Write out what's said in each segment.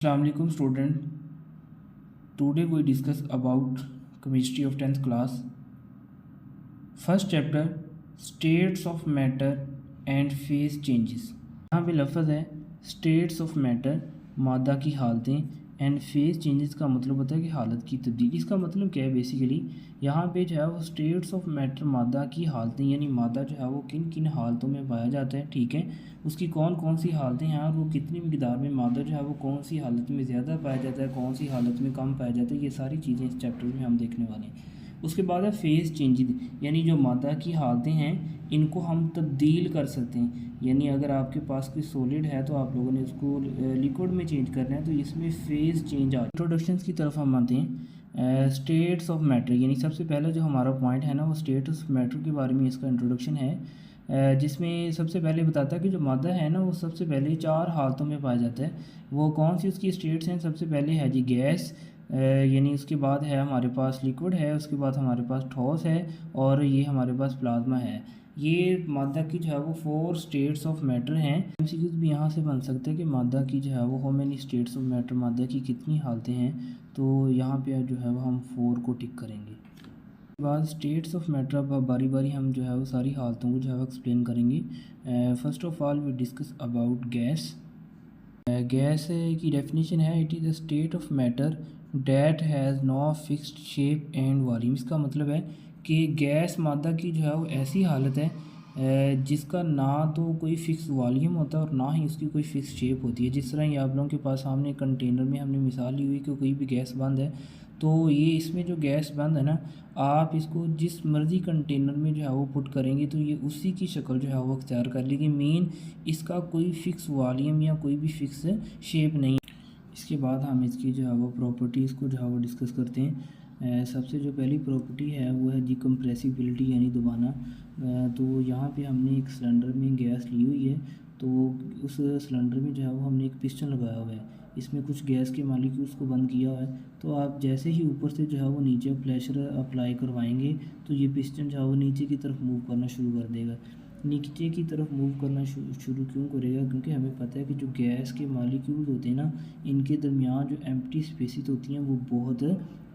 Assalamualaikum student. Today we discuss about chemistry of 10th class. First chapter states of matter and phase changes. यहाँ पे लफ्ज़ है states of matter मादा की हालतें and phase changes का मतलब होता है कि हालत की तब्दीली। इसका मतलब क्या है बेसिकली यहाँ पे जो है वो स्टेट्स ऑफ मैटर मादा की हालतें यानी मादा जो है वो किन किन हालतों में पाया जाता है, ठीक है, उसकी कौन कौन सी हालतें हैं और वो कितनी मकदार में मादा जो है वो कौन सी हालत में ज़्यादा पाया जाता है, कौन सी हालत में कम पाया जाता है, ये सारी चीज़ें इस चैप्टर में हम देखने वाले हैं। उसके बाद है फेज़ चेंजेस यानी जो मादा की हालतें हैं इनको हम तब्दील कर सकते हैं। यानी अगर आपके पास कोई सॉलिड है तो आप लोगों ने उसको लिक्विड में चेंज करना है तो इसमें फेज़ चेंज आ। इंट्रोडक्शंस की तरफ हम आते हैं। स्टेट्स ऑफ मैटर यानी सबसे पहला जो हमारा पॉइंट है ना वो स्टेट्स ऑफ मैटर के बारे में इसका इंट्रोडक्शन है, जिसमें सबसे पहले बताता है कि जो मादा है ना वो सबसे पहले 4 हालतों में पाया जाता है। वो कौन सी उसकी स्टेट्स हैं? सबसे पहले है जी गैस, यानी उसके बाद है हमारे पास लिक्विड है, उसके बाद हमारे पास ठोस है और ये हमारे पास प्लाज्मा है। ये मादा की जो है वो 4 स्टेट्स ऑफ मैटर हैं। एमसीक्यूज भी यहाँ से बन सकते हैं कि मादा की जो है वो how many states of matter, मादा की कितनी हालतें हैं, तो यहाँ पे जो है वो हम 4 को टिक करेंगे। उसके बाद स्टेट्स ऑफ मैटर अब बारी बारी हम जो है वो सारी हालतों को जो है वो एक्सप्लेन करेंगे। First of all we discuss about gas. Gas की डेफिनेशन है it is a state of matter that has no fixed shape and volume. इसका मतलब है कि गैस मादा की जो है वो ऐसी हालत है जिसका ना तो कोई फ़िक्स वॉल्यूम होता है और ना ही उसकी कोई फ़िक्स शेप होती है। जिस तरह ये आप लोगों के पास सामने कंटेनर में हमने मिसाल ली हुई कि कोई भी गैस बंद है, तो ये इसमें जो गैस बंद है ना, आप इसको जिस मर्ज़ी कंटेनर में जो है वो पुट करेंगे तो ये उसी की शक्ल जो है वो अख्तियार कर लेगी। मेन इसका कोई फ़िक्स वॉल्यूम या कोई भी फ़िक्स शेप नहीं। इसके बाद हम इसकी जो है वो प्रॉपर्टीज़ को जो है वो डिस्कस करते हैं। सबसे जो पहली प्रॉपर्टी है वो है जी कंप्रेसिबिलिटी यानी दबाना। तो यहाँ पे हमने एक सिलेंडर में गैस ली हुई है, तो उस सिलेंडर में जो है वो हमने एक पिस्टन लगाया हुआ है, इसमें कुछ गैस के मालिक्यूल्स को बंद किया हुआ है। तो आप जैसे ही ऊपर से जो है वो नीचे प्रेशर अप्लाई करवाएंगे तो ये पिस्टन जो है वो नीचे की तरफ मूव करना शुरू कर देगा। नीचे की तरफ मूव करना शुरू क्यों करेगा? क्योंकि हमें पता है कि जो गैस के मालिक्यूल्स होते हैं ना, इनके दरमियान जो एम्प्टी स्पेसेस होती हैं वो बहुत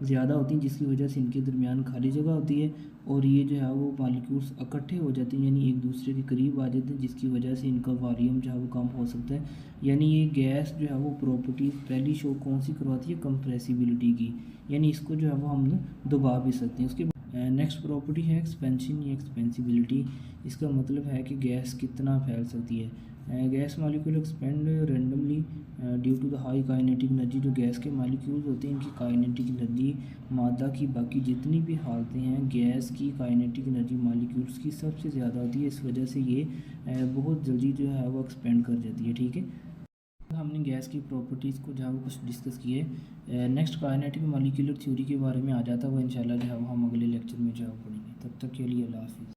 ज़्यादा होती हैं, जिसकी वजह से इनके दरमियान खाली जगह होती है और ये जो है वो मालिक्यूल्स इकट्ठे हो जाते हैं यानी एक दूसरे के करीब आ जाते हैं, जिसकी वजह से इनका वॉल्यूम जो है वो कम हो सकता है। यानी ये गैस जो है वो प्रॉपर्टी पहली शो कौन सी करवाती है? कंप्रेसिबिलिटी की, यानी इसको जो है वो हम दबा भी सकते हैं। उसके नेक्स्ट प्रॉपर्टी है एक्सपेंशन या एक्सपेंसिबिलिटी। इसका मतलब है कि गैस कितना फैल सकती है। Gas molecule expand randomly due to the high kinetic energy. जो गैस के मालिक्यूल्स होते हैं इनकी काइनेटिक एनर्जी मादा की बाकी जितनी भी हालतें हैं गैस की काइनेटिक एनर्जी मालिक्यूल्स की सबसे ज़्यादा होती है। इस वजह से ये बहुत जल्दी जो है वो एक्सपेंड कर जाती है, ठीक है। हमने गैस की प्रॉपर्टीज़ को जो है वो कुछ डिस्कस किए। नेक्स्ट काइनेटिक मॉलिक्यूलर थ्योरी के बारे में आ जाता है, वो इंशाल्लाह जो है वो हम अगले लेक्चर में जो है पढ़ेंगे। तब तक के लिए अल्लाह हाफिज़।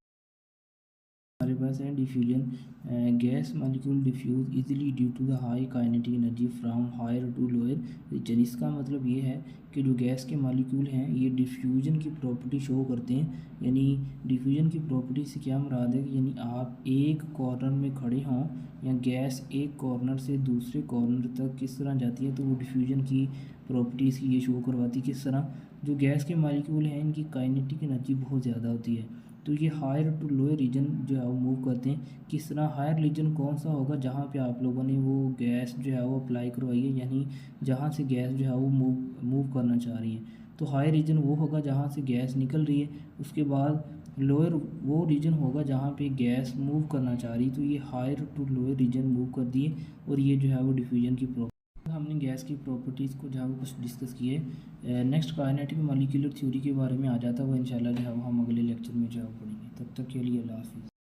हमारे पास है diffusion. Gas molecule diffuse easily due to the high kinetic energy from higher to lower region. इसका मतलब ये है कि जो गैस के मॉलिक्यूल हैं ये डिफ्यूजन की प्रॉपर्टी शो करते हैं। यानी डिफ्यूजन की प्रॉपर्टी से क्या मुराद है कि यानी आप एक कॉर्नर में खड़े हों या गैस एक कॉर्नर से दूसरे कॉर्नर तक किस तरह जाती है, तो वो डिफ्यूजन की प्रॉपर्टीज़ की ये शो करवाती है। किस तरह? जो गैस के मॉलिक्यूल हैं इनकी काइनेटिक एनर्जी बहुत ज़्यादा होती है, तो ये हायर टू लोअर रीजन जो है वो मूव करते हैं। किस तरह? हायर रीजन कौन सा होगा? जहाँ पे आप लोगों ने वो गैस जो है वो अप्लाई करवाई है, यानी जहाँ से गैस जो है वो मूव करना चाह रही है, तो हायर रीजन वो होगा जहाँ से गैस निकल रही है। उसके बाद लोअर वो रीजन होगा जहाँ पे गैस मूव करना चाह रही है। तो ये higher to lower region move कर दिए और ये जो है वो डिफ्यूजन की प्रॉपर्टी। हमने गैस की प्रॉपर्टीज़ को जो है वो कुछ डिस्कस किए। नेक्स्ट काइनेटिक मॉलिक्यूलर थ्योरी के बारे में आ जाता है, वो इंशाल्लाह जो है वो हम अगले लेक्चर में जो है पढ़ेंगे। तब तक के लिए अल्लाह हाफिज़।